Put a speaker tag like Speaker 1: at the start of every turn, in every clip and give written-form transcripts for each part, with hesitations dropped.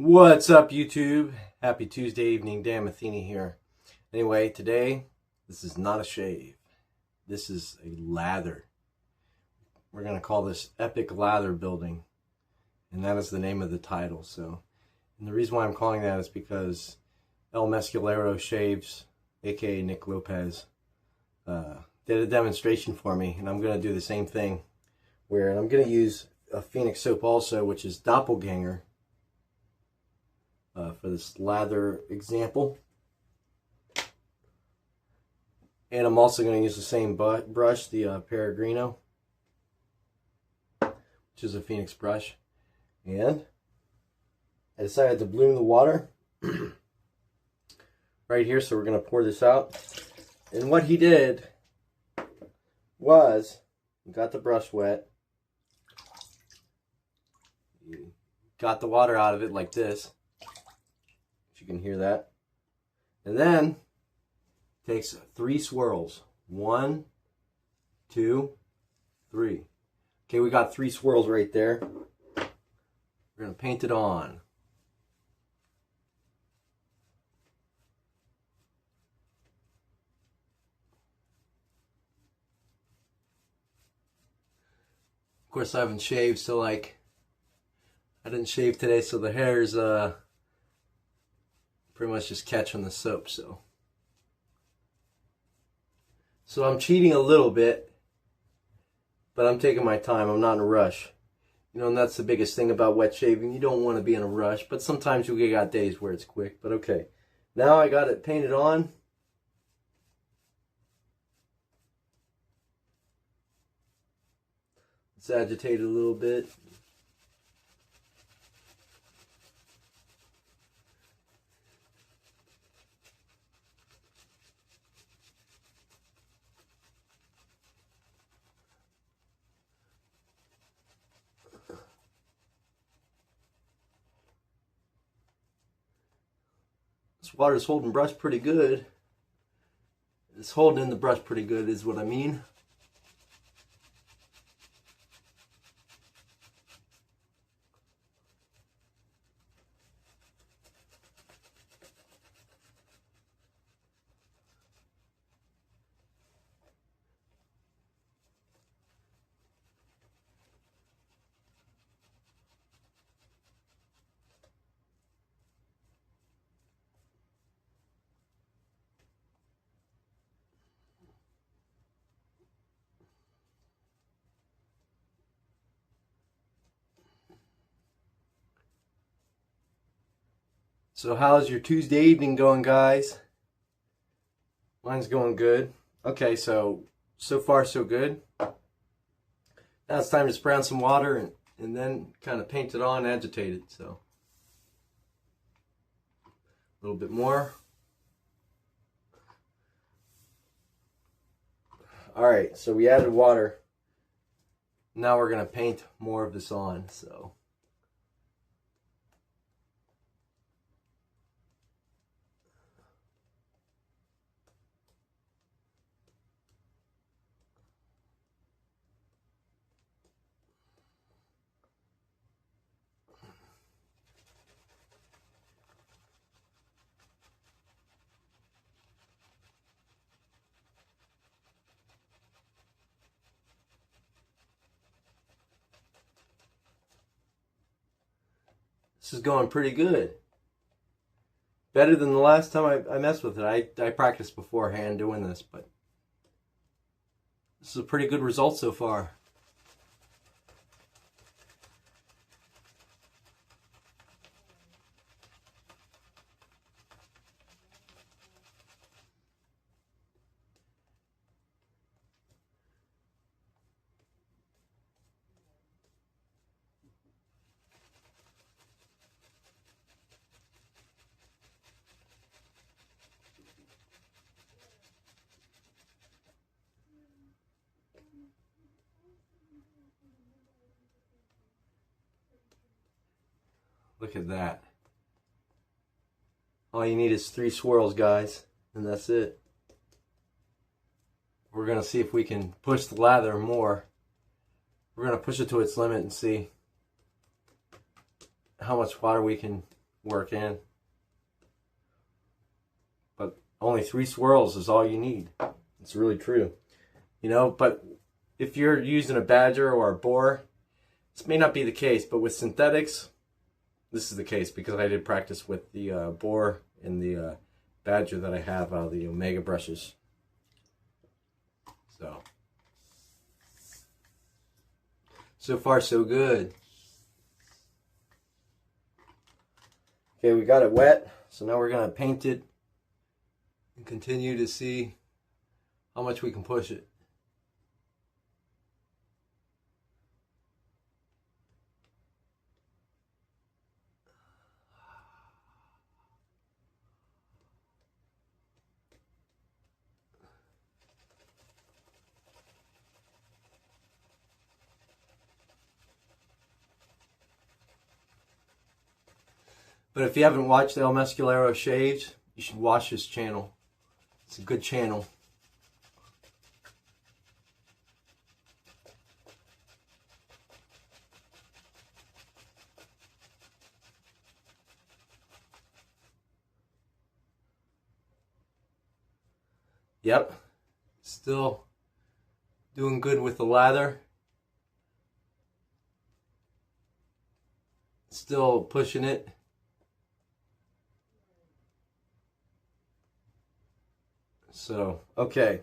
Speaker 1: What's up, YouTube? Happy Tuesday evening. Dan Matheny here. Anyway, today, this is not a shave. This is a lather. We're going to call this Epic Lather Building. And that is the name of the title. And the reason why I'm calling that is because El Mescularo Shaves, aka Nick Lopez, did a demonstration for me. And I'm going to do the same thing. Where I'm going to use a Phoenix soap also, which is Doppelganger. For this lather example. And I'm also going to use the same brush, the Peregrino, which is a Phoenix brush. And I decided to bloom the water right here, so we're going to pour this out. And what he did was, he got the brush wet, he got the water out of it like this. You can hear that. And then takes 3 swirls. 1, 2, 3. Okay, we got 3 swirls right there. We're going to paint it on. Of course, I haven't shaved, so I didn't shave today, so the hair's pretty much just catching the soap, so I'm cheating a little bit, but I'm taking my time. I'm not in a rush, and that's the biggest thing about wet shaving. You don't want to be in a rush, but sometimes you got days where it's quick. But okay, now I got it painted on. Let's agitate it a little bit. This water's holding brush pretty good. It's holding in the brush pretty good is what I mean. So how's your Tuesday evening going, guys? Mine's going good. Okay, so far so good. Now it's time to spray on some water and then kind of paint it on, agitate it. So a little bit more. Alright, so we added water. Now we're going to paint more of this on. So this is going pretty good. Better than the last time I messed with it. I practiced beforehand doing this, but this is a pretty good result so far. Look at that. All you need is 3 swirls, guys, and that's it. We're going to see if we can push the lather more. We're going to push it to its limit and see how much water we can work in. But only 3 swirls is all you need. It's really true. You know, but if you're using a badger or a boar, this may not be the case, but with synthetics, this is the case because I did practice with the boar and the badger that I have out of the Omega brushes. So far so good. Okay, we got it wet, so now we're gonna paint it and continue to see how much we can push it. But if you haven't watched El Mescularo Shaves, you should watch his channel. It's a good channel. Yep, still doing good with the lather. Still pushing it. So, okay,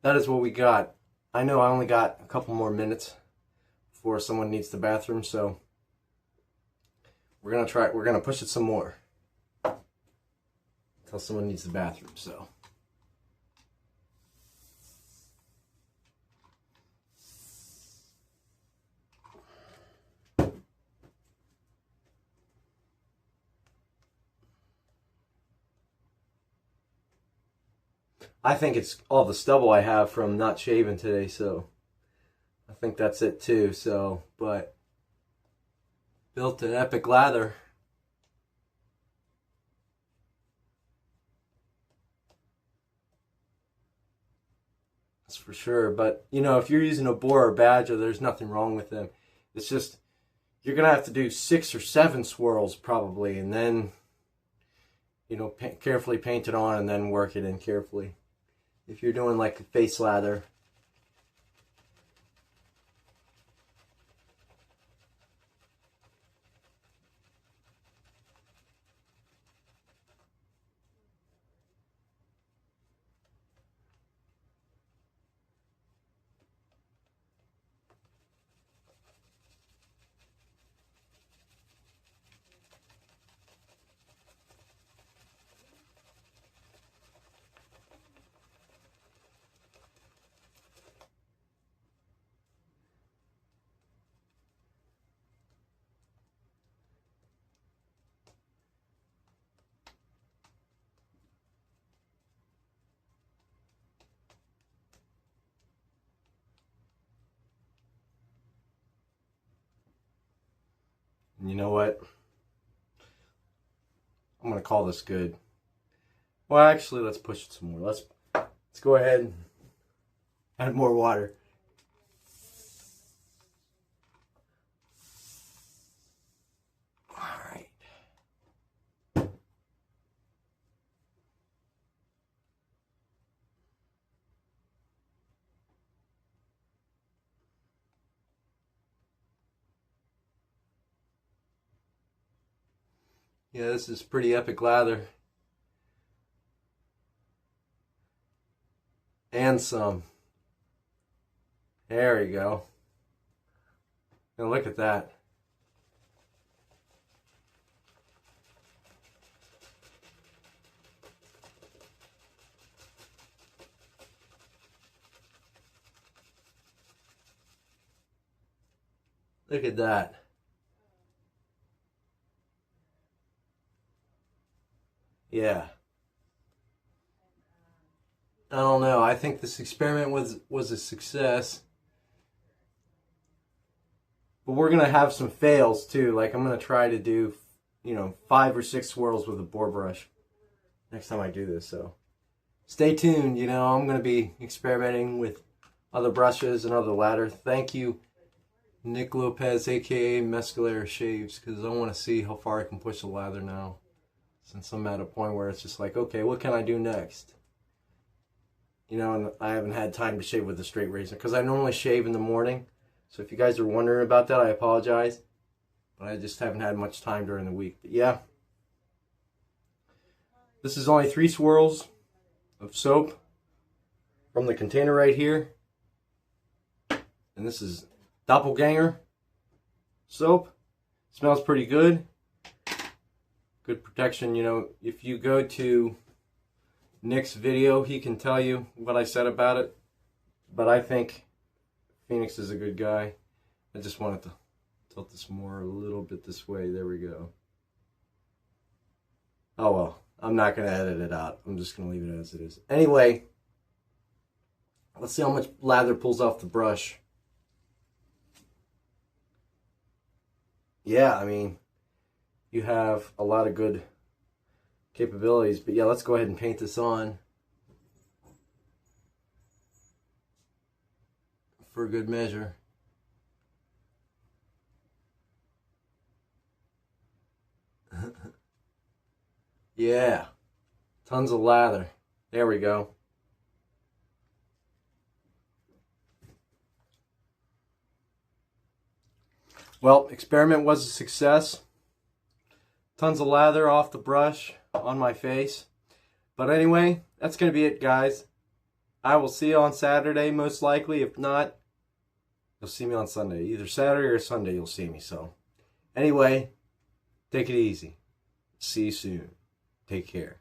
Speaker 1: that is what we got. I know I only got a couple more minutes before someone needs the bathroom, so we're gonna push it some more until someone needs the bathroom. So I think it's all the stubble I have from not shaving today, so I think that's it too. So, but built an epic lather. That's for sure. But, you know, if you're using a boar or badger, there's nothing wrong with them. It's just, you're going to have to do 6 or 7 swirls probably, and then, you know, carefully paint it on and then work it in carefully. If you're doing like a face lather. And you know what? I'm going to call this good. Well, actually, let's push it some more. Let's go ahead and add more water. All right. Yeah, this is pretty epic lather. And some. There you go. And look at that. Look at that. Yeah. I don't know. I think this experiment was a success. But we're going to have some fails too. Like I'm going to try to do, you know, 5 or 6 swirls with a boar brush next time I do this. So stay tuned. You know, I'm going to be experimenting with other brushes and other lather. Thank you Nick Lopez, aka Mescularo shaves, because I want to see how far I can push the lather now. Since I'm at a point where it's just like, okay, what can I do next? You know, and I haven't had time to shave with a straight razor because I normally shave in the morning. So if you guys are wondering about that, I apologize. But I just haven't had much time during the week. But yeah, this is only 3 swirls of soap from the container right here. And this is Doppelganger soap. Smells pretty good. Good protection. You know, if you go to Nick's video, he can tell you what I said about it. But I think Phoenix is a good guy. I just wanted to tilt this more a little bit this way. There we go. Oh well, I'm not going to edit it out. I'm just going to leave it as it is. Anyway, let's see how much lather pulls off the brush. Yeah, I mean, you have a lot of good capabilities. But yeah, let's go ahead and paint this on for good measure. Yeah, tons of lather. There we go. Well, experiment was a success. Tons of lather off the brush on my face. But anyway, that's going to be it, guys. I will see you on Saturday, most likely. If not, you'll see me on Sunday. Either Saturday or Sunday you'll see me. So anyway, take it easy. See you soon. Take care.